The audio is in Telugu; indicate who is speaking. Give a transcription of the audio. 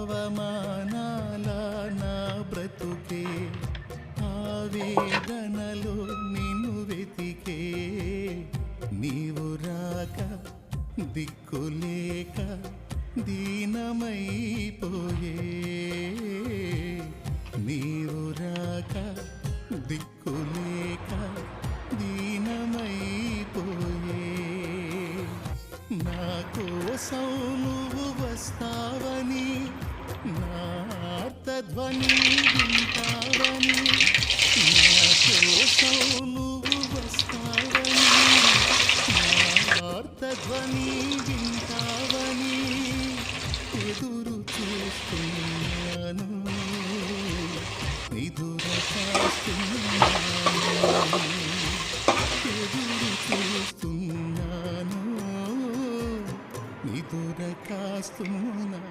Speaker 1: అవమానాల నా బ్రతుకే ఆవేదనలో నిన్ను వెతికే నీవు రాక దిక్కులేక దీనమైపోయే నీవు రాక దిక్కులేక దీనమైపోయే నా కోసం నువ్వు వస్తావని నా ఆర్తధ్వని వింటావని నా కోసం నువ్వు వస్తావని నా ఆర్తధ్వని వింటావని ఎదురు చూస్తున్నాను నిదుర కాస్తున్నాను ఎదురు చూస్తున్నాను నిదుర కాస్తున్నా